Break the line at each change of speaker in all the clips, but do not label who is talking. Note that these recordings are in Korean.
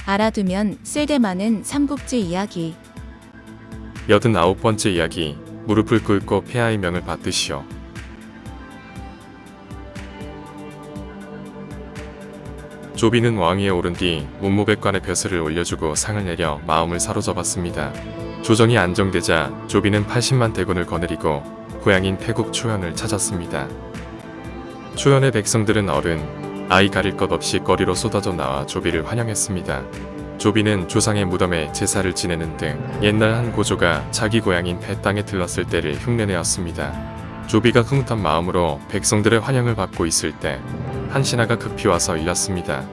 알아두면 쓸데많은 삼국지 이야기.
89번째 이야기, 무릎을 꿇고 폐하의 명을 받으시오. 조비는 왕위에 오른 뒤 문무백관의 벼슬을 올려주고 상을 내려 마음을 사로잡았습니다. 조정이 안정되자 조비는 80만 대군을 거느리고 고향인 태국 초연을 찾았습니다. 초연의 백성들은 어른, 아이 가릴 것 없이 거리로 쏟아져 나와 조비를 환영했습니다. 조비는 조상의 무덤에 제사를 지내는 등 옛날 한 고조가 자기 고향인 배 땅에 들렀을 때를 흉내내었습니다. 조비가 흐뭇한 마음으로 백성들의 환영을 받고 있을 때 한 신하가 급히 와서 일렀습니다.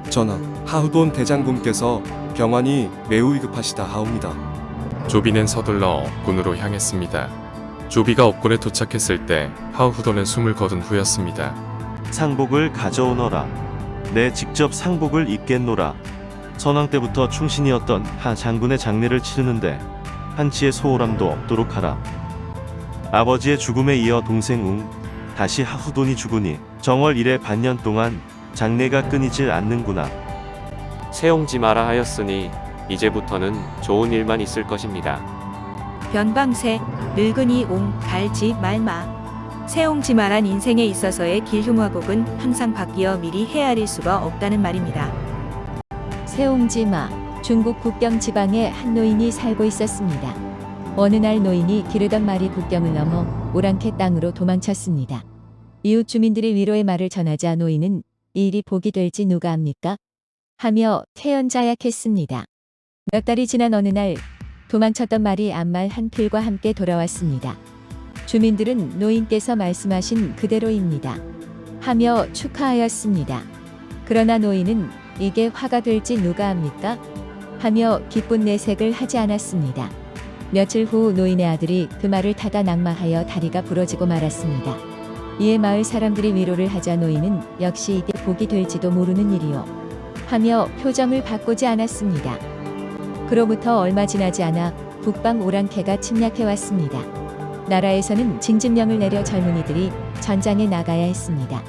전하, 하후돈 대장군께서 병환이 매우 위급하시다 하옵니다.
조비는 서둘러 군으로 향했습니다. 조비가 업군에 도착했을 때 하후돈은 숨을 거둔 후였습니다.
상복을 가져오너라. 내 직접 상복을 입겠노라. 선왕 때부터 충신이었던 하 장군의 장례를 치르는데 한치의 소홀함도 없도록 하라. 아버지의 죽음에 이어 동생 웅, 다시 하후돈이 죽으니 정월 이래 반년 동안 장례가 끊이질 않는구나.
세옹지 마라 하였으니 이제부터는 좋은 일만 있을 것입니다.
변방세, 늙은이 옹, 갈지 말마. 세옹지마란 인생에 있어서의 길흉화곡은 항상 바뀌어 미리 헤아릴 수가 없다는 말입니다.
세옹지마, 중국 국경 지방에 한 노인이 살고 있었습니다. 어느 날 노인이 기르던 말이 국경을 넘어 오랑캐 땅으로 도망쳤습니다. 이웃 주민들이 위로의 말을 전하자 노인은 이 일이 복이 될지 누가 압니까? 하며 퇴연자약했습니다. 몇 달이 지난 어느 날 도망쳤던 말이 암말 한 필과 함께 돌아왔습니다. 주민들은 노인께서 말씀하신 그대로입니다. 하며 축하하였습니다. 그러나 노인은 이게 화가 될지 누가 압니까? 하며 기쁜 내색을 하지 않았습니다. 며칠 후 노인의 아들이 그 말을 타다 낙마하여 다리가 부러지고 말았습니다. 이에 마을 사람들이 위로를 하자 노인은 역시 이게 복이 될지도 모르는 일이요. 하며 표정을 바꾸지 않았습니다. 그로부터 얼마 지나지 않아 북방 오랑캐가 침략해왔습니다. 나라에서는 징집령을 내려 젊은이들이 전장에 나가야 했습니다.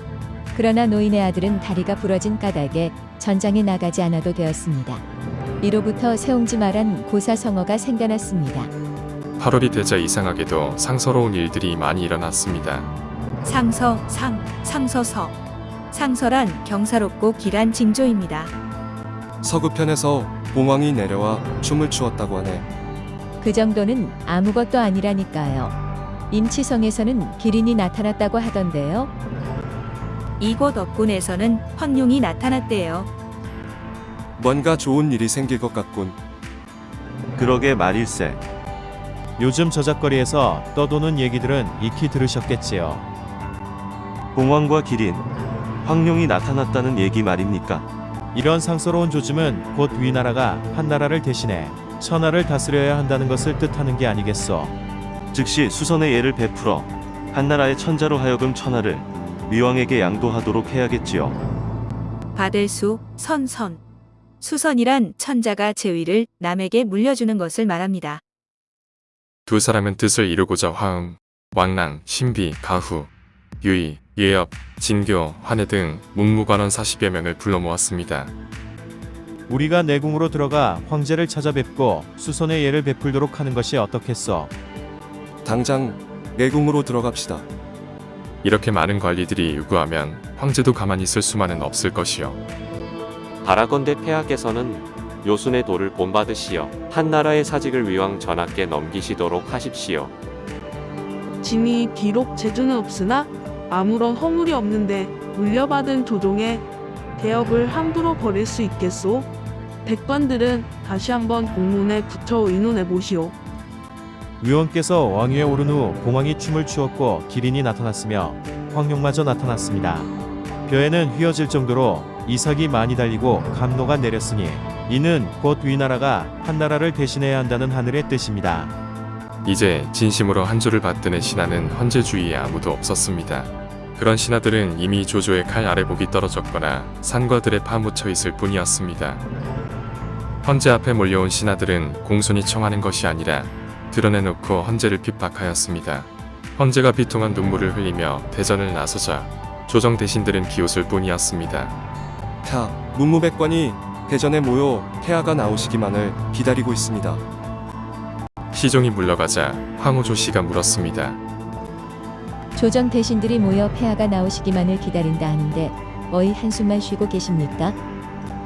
그러나 노인의 아들은 다리가 부러진 까닭에 전장에 나가지 않아도 되었습니다. 이로부터 세옹지마란 고사성어가 생겨났습니다.
8월이 되자 이상하게도 상서로운 일들이 많이 일어났습니다.
상서서. 상서란 경사롭고 길한 징조입니다.
서구편에서 봉황이 내려와 춤을 추었다고 하네.
그 정도는 아무것도 아니라니까요. 임치성에서는 기린이 나타났다고 하던데요.
이곳 업군에서는 헌룡이 나타났대요.
뭔가 좋은 일이 생길 것 같군.
그러게 말일세.
요즘 저작거리에서 떠도는 얘기들은 익히 들으셨겠지요.
봉황과 기린, 황룡이 나타났다는 얘기 말입니까?
이런 상스러운 조짐은 곧 위나라가 한나라를 대신해 천하를 다스려야 한다는 것을 뜻하는 게 아니겠소.
즉시 수선의 예를 베풀어 한나라의 천자로 하여금 천하를 위왕에게 양도하도록 해야겠지요.
받을 수, 선선. 수선이란 천자가 제위를 남에게 물려주는 것을 말합니다.
두 사람은 뜻을 이루고자 화음, 왕랑, 신비, 가후, 유의, 예엽, 진교, 환해 등 문무관원 40여 명을 불러 모았습니다.
우리가 내궁으로 들어가 황제를 찾아뵙고 수선의 예를 베풀도록 하는 것이 어떻겠소.
당장 내궁으로 들어갑시다.
이렇게 많은 관리들이 요구하면 황제도 가만히 있을 수만은 없을 것이요.
바라건대 폐하께서는 요순의 도를 본받으시어 한나라의 사직을 위왕 전하께 넘기시도록 하십시오.
진이 비록 재주는 없으나 아무런 허물이 없는데 물려받은 조종의 대업을 함부로 버릴 수 있겠소? 백관들은 다시 한번 공문에 붙여 의논해 보시오.
위원께서 왕위에 오른 후 봉황이 춤을 추었고 기린이 나타났으며 황룡마저 나타났습니다. 벼에는 휘어질 정도로 이삭이 많이 달리고 감로가 내렸으니 이는 곧 위나라가 한나라를 대신해야 한다는 하늘의 뜻입니다.
이제 진심으로 한조를 받드는 신하는 헌재 주위에 아무도 없었습니다. 그런 신하들은 이미 조조의 칼 아래 목이 떨어졌거나 산과 들에 파묻혀 있을 뿐이었습니다. 헌재 앞에 몰려온 신하들은 공손히 청하는 것이 아니라 드러내놓고 헌재를 핍박하였습니다. 헌재가 비통한 눈물을 흘리며 대전을 나서자 조정 대신들은 비웃을 뿐이었습니다.
자, 문무백관이 대전에 모여 폐하가 나오시기만을 기다리고 있습니다.
시종이 물러가자 황후조 씨가 물었습니다.
조정 대신들이 모여 폐하가 나오시기만을 기다린다 하는데 어이 한숨만 쉬고 계십니까?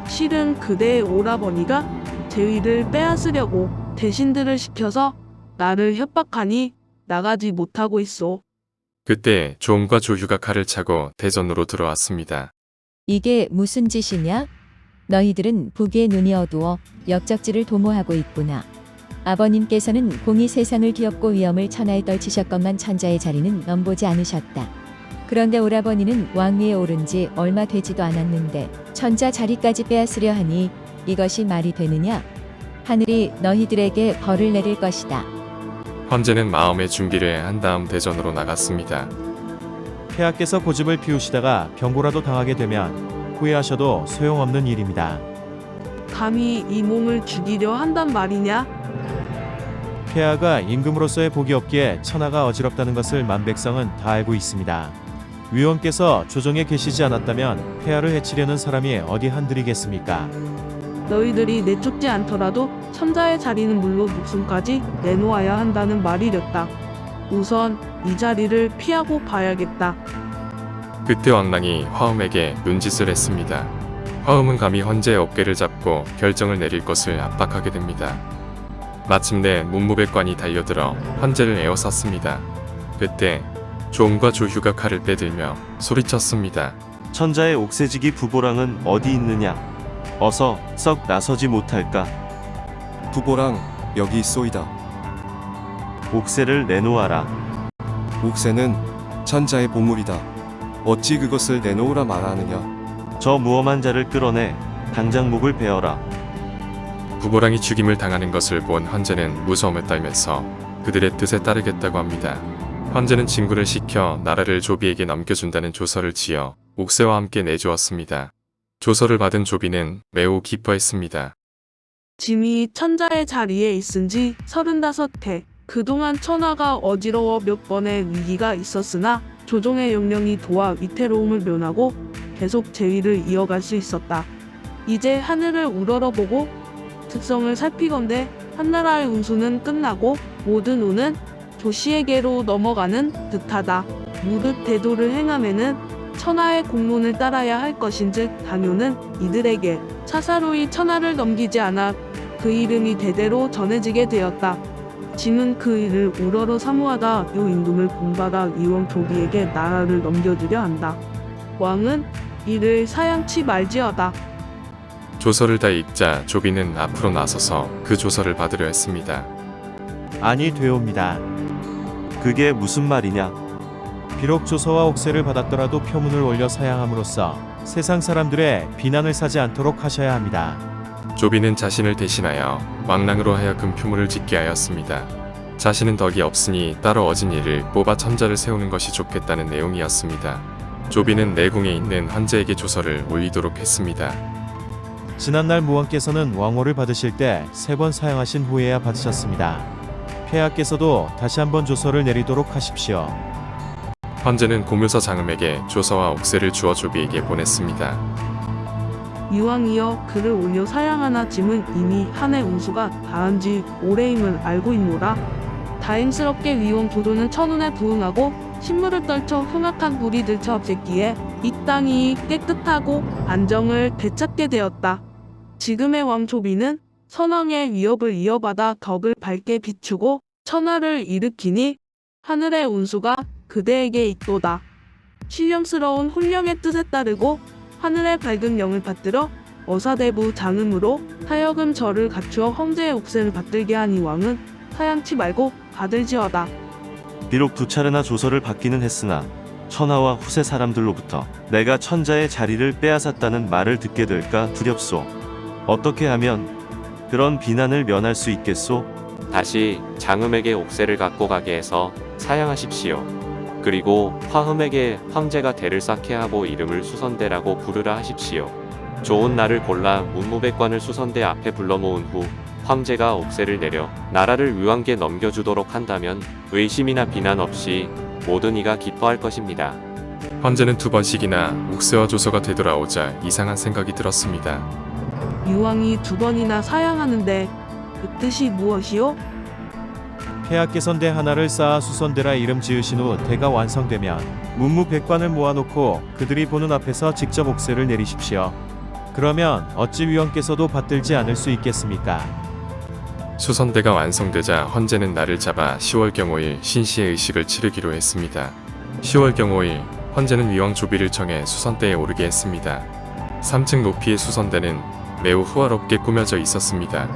실은 그대의 오라버니가 제위를 빼앗으려고 대신들을 시켜서 나를 협박하니 나가지 못하고 있소.
그때 조음과 조휴가 칼을 차고 대전으로 들어왔습니다.
이게 무슨 짓이냐? 너희들은 부귀의 눈이 어두워 역적질을 도모하고 있구나. 아버님께서는 공이 세상을 뒤엎고 위험을 천하에 떨치셨건만 천자의 자리는 넘보지 않으셨다. 그런데 오라버니는 왕위에 오른 지 얼마 되지도 않았는데 천자 자리까지 빼앗으려 하니 이것이 말이 되느냐? 하늘이 너희들에게 벌을 내릴 것이다.
헌제는 마음의 준비를 한 다음 대전으로 나갔습니다.
폐하께서 고집을 피우시다가 병고라도 당하게 되면 후회하셔도 소용없는 일입니다.
감히 이 몸을 죽이려 한단 말이냐?
폐하가 임금으로서의 복이 없기에 천하가 어지럽다는 것을 만백성은 다 알고 있습니다. 위원께서 조정에 계시지 않았다면 폐하를 해치려는 사람이 어디 한둘이겠습니까?
너희들이 내쫓지 않더라도 천자의 자리는 물론 목숨까지 내놓아야 한다는 말이랬다. 우선 이 자리를 피하고 봐야겠다.
그때 왕랑이 화음에게 눈짓을 했습니다. 화음은 감히 헌제의 어깨를 잡고 결정을 내릴 것을 압박하게 됩니다. 마침내 문무백관이 달려들어 헌제를 에워쌌습니다. 그때 조음과 조휴가 칼을 빼들며 소리쳤습니다.
천자의 옥새지기 부보랑은 어디 있느냐? 어서 썩 나서지 못할까?
부보랑 여기 있소이다.
옥새를 내놓아라.
옥새는 천자의 보물이다. 어찌 그것을 내놓으라 말하느냐?
저 무엄한 자를 끌어내 당장 목을 베어라.
부보랑이 죽임을 당하는 것을 본 헌제는 무서움을 떨면서 그들의 뜻에 따르겠다고 합니다. 헌제는 진구를 시켜 나라를 조비에게 넘겨준다는 조서를 지어 옥새와 함께 내주었습니다. 조서를 받은 조비는 매우 기뻐했습니다.
짐이 천자의 자리에 있은 지 35해. 그동안 천하가 어지러워 몇 번의 위기가 있었으나 조정의 영령이 도와 위태로움을 면하고 계속 제위를 이어갈 수 있었다. 이제 하늘을 우러러보고 특성을 살피건대 한나라의 운수는 끝나고 모든 운은 조씨에게로 넘어가는 듯하다. 무릇 대도를 행함에는 천하의 공론을 따라야 할 것인즉 당뇨는 이들에게 차사로이 천하를 넘기지 않아 그 이름이 대대로 전해지게 되었다. 짐은 그 일을 우러러 사무하다 요 임금을 본받아 위원 조비에게 나라를 넘겨주려 한다. 왕은 이를 사양치 말지어다.
조서를 다 읽자 조비는 앞으로 나서서 그 조서를 받으려 했습니다.
아니 되옵니다.
그게 무슨 말이냐?
비록 조서와 옥새를 받았더라도 표문을 올려 사양함으로써 세상 사람들의 비난을 사지 않도록 하셔야 합니다.
조비는 자신을 대신하여 왕랑으로 하여금 표문을 짓게 하였습니다. 자신은 덕이 없으니 따로 어진 일을 뽑아 천자를 세우는 것이 좋겠다는 내용이었습니다. 조비는 내궁에 있는 헌제에게 조서를 올리도록 했습니다.
지난날 무왕께서는 왕호를 받으실 때 3번 사양하신 후에야 받으셨습니다. 폐하께서도 다시 한번 조서를 내리도록 하십시오.
헌제는 고묘서 장음에게 조서와 옥새를 주어 조비에게 보냈습니다.
이왕이여 그를 올려 사양하나 짐은 이미 한 해 운수가 다한 지 오래임을 알고 있노라. 다행스럽게 위원 도도는 천운에 부응하고 신물을 떨쳐 흉악한 불이 들쳐 없앴기에 이 땅이 깨끗하고 안정을 되찾게 되었다. 지금의 왕 조비는 선왕의 위협을 이어받아 덕을 밝게 비추고 천하를 일으키니 하늘의 운수가 그대에게 있도다. 신령스러운 훈령의 뜻에 따르고 하늘의 밝은 영을 받들어 어사대부 장음으로 하여금 절을 갖추어 헌제의 옥새를 받들게 하니 왕은 사양치 말고 받을지어다.
비록 2차례나 조서를 받기는 했으나 천하와 후세 사람들로부터 내가 천자의 자리를 빼앗았다는 말을 듣게 될까 두렵소. 어떻게 하면 그런 비난을 면할 수 있겠소?
다시 장음에게 옥새를 갖고 가게 해서 사양하십시오. 그리고 화흠에게 황제가 대를 쌓게 하고 이름을 수선대라고 부르라 하십시오. 좋은 날을 골라 문무백관을 수선대 앞에 불러 모은 후 황제가 옥새를 내려 나라를 위왕께 넘겨주도록 한다면 의심이나 비난 없이 모든 이가 기뻐할 것입니다.
헌제는 2번씩이나 옥새와 조서가 되돌아오자 이상한 생각이 들었습니다.
유왕이 2번이나 사양하는데 그 뜻이 무엇이요?
폐하께선대 하나를 쌓아 수선대라 이름 지으신 후 대가 완성되면 문무백관을 모아놓고 그들이 보는 앞에서 직접 옥세를 내리십시오. 그러면 어찌 위원께서도 받들지 않을 수 있겠습니까?
수선대가 완성되자 헌제는 날을 잡아 10월경 5일 신시의 의식을 치르기로 했습니다. 10월경 5일 헌제는 위왕 조비를 청해 수선대에 오르게 했습니다. 3층 높이의 수선대는 매우 후화롭게 꾸며져 있었습니다.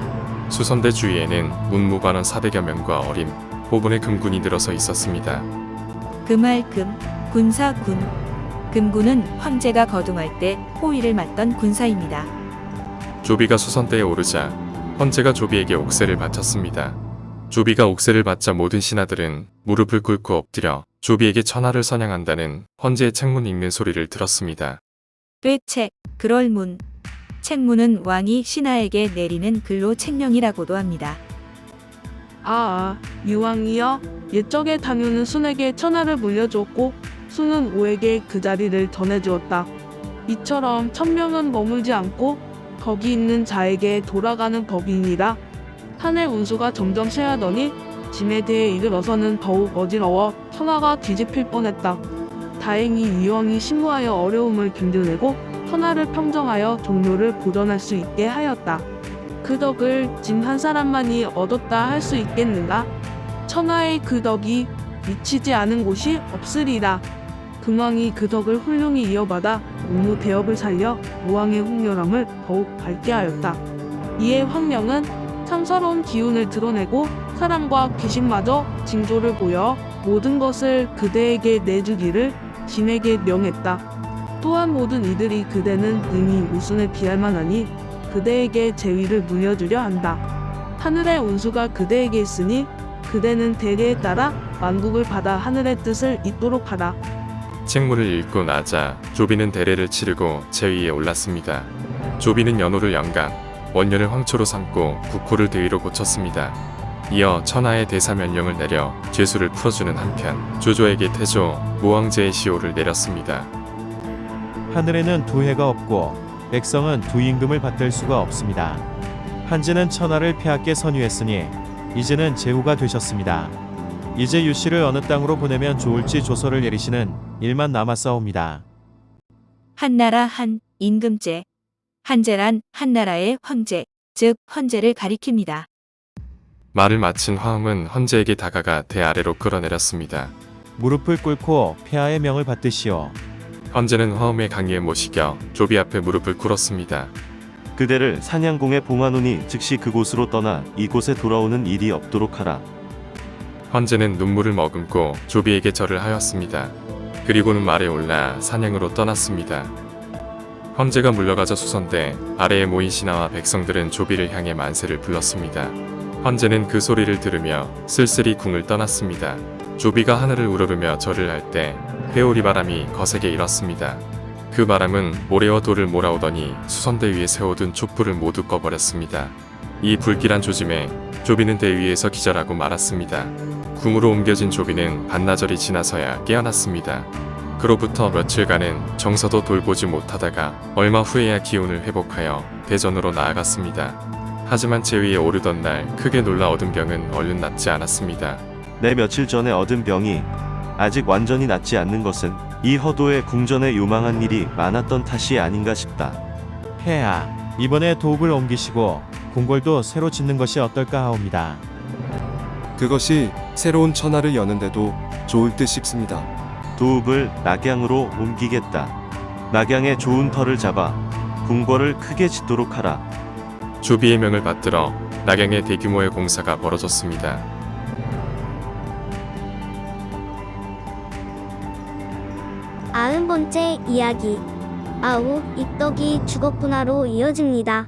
수선대 주위에는 문무관원 400여 명과 어림, 호분의 금군이 들어서 있었습니다.
금할금, 군사군. 금군은 황제가 거둥할 때 호위를 맡던 군사입니다.
조비가 수선대에 오르자 헌제가 조비에게 옥세를 바쳤습니다. 조비가 옥세를 받자 모든 신하들은 무릎을 꿇고 엎드려 조비에게 천하를 선양한다는 헌제의 책문 읽는 소리를 들었습니다.
쇠책, 그럴문. 책문은 왕이 신하에게 내리는 글로 책령이라고도 합니다.
유왕이여, 옛적에 당유는 순에게 천하를 물려주었고 순은 오에게 그 자리를 전해주었다. 이처럼 천명은 머물지 않고 거기 있는 자에게 돌아가는 법이니라. 하늘 운수가 점점 쇠하더니 짐에 대해 이르러서는 더욱 어지러워 천하가 뒤집힐 뻔했다. 다행히 유왕이 신무하여 어려움을 견뎌내고 천하를 평정하여 종료를 보존할 수 있게 하였다. 그 덕을 짐 한 사람만이 얻었다 할 수 있겠는가? 천하의 그 덕이 미치지 않은 곳이 없으리라. 금왕이 그 덕을 훌륭히 이어받아 문무 대업을 살려 무왕의 훈련함을 더욱 밝게 하였다. 이에 황령은 참서로운 기운을 드러내고 사람과 귀신마저 징조를 보여 모든 것을 그대에게 내주기를 진에게 명했다. 또한 모든 이들이 그대는 능히 우순에 비할 만하니 그대에게 제위를 물려주려 한다. 하늘의 운수가 그대에게 있으니 그대는 대례에 따라 만국을 받아 하늘의 뜻을 잇도록 하라.
책문을 읽고 나자 조비는 대례를 치르고 제위에 올랐습니다. 조비는 연호를 영강, 원년을 황초로 삼고 국호를 대위로 고쳤습니다. 이어 천하의 대사면령을 내려 죄수를 풀어주는 한편 조조에게 태조, 무왕제의 시호를 내렸습니다.
하늘에는 두 해가 없고 백성은 두 임금을 받들 수가 없습니다. 한제는 천하를 폐하께 선유했으니 이제는 제후가 되셨습니다. 이제 유씨를 어느 땅으로 보내면 좋을지 조서를 내리시는 일만 남았사옵니다.
한나라 한, 임금제. 한제란 한나라의 황제, 즉 헌제를 가리킵니다.
말을 마친 화음은 헌제에게 다가가 대 아래로 끌어내렸습니다.
무릎을 꿇고 폐하의 명을 받드시오.
헌제는 화음의 강의에 모시겨 조비 앞에 무릎을 꿇었습니다.
그대를 사냥공에 봉하노니 즉시 그곳으로 떠나 이곳에 돌아오는 일이 없도록 하라.
헌제는 눈물을 머금고 조비에게 절을 하였습니다. 그리고는 말에 올라 사냥으로 떠났습니다. 헌제가 물러가자 수선대 아래에 모인 신하와 백성들은 조비를 향해 만세를 불렀습니다. 헌제는 그 소리를 들으며 쓸쓸히 궁을 떠났습니다. 조비가 하늘을 우러르며 절을 할 때 회오리 바람이 거세게 일었습니다. 그 바람은 모래와 돌을 몰아오더니 수선대 위에 세워둔 촛불을 모두 꺼버렸습니다. 이 불길한 조짐에 조비는 대 위에서 기절하고 말았습니다. 궁으로 옮겨진 조비는 반나절이 지나서야 깨어났습니다. 그로부터 며칠간은 정서도 돌보지 못하다가 얼마 후에야 기운을 회복하여 대전으로 나아갔습니다. 하지만 제위에 오르던 날 크게 놀라 얻은 병은 얼른 낫지 않았습니다.
내 며칠 전에 얻은 병이 아직 완전히 낫지 않는 것은 이 허도의 궁전에 요망한 일이 많았던 탓이 아닌가 싶다.
폐하, 이번에 도읍을 옮기시고 궁궐도 새로 짓는 것이 어떨까 하옵니다.
그것이 새로운 천하를 여는데도 좋을 듯 싶습니다.
도읍을 낙양으로 옮기겠다. 낙양에 좋은 터를 잡아 궁궐을 크게 짓도록 하라.
조비의 명을 받들어 낙양에 대규모의 공사가 벌어졌습니다.
아흔 번째 이야기. 아우, 입덕이 죽었구나로 이어집니다.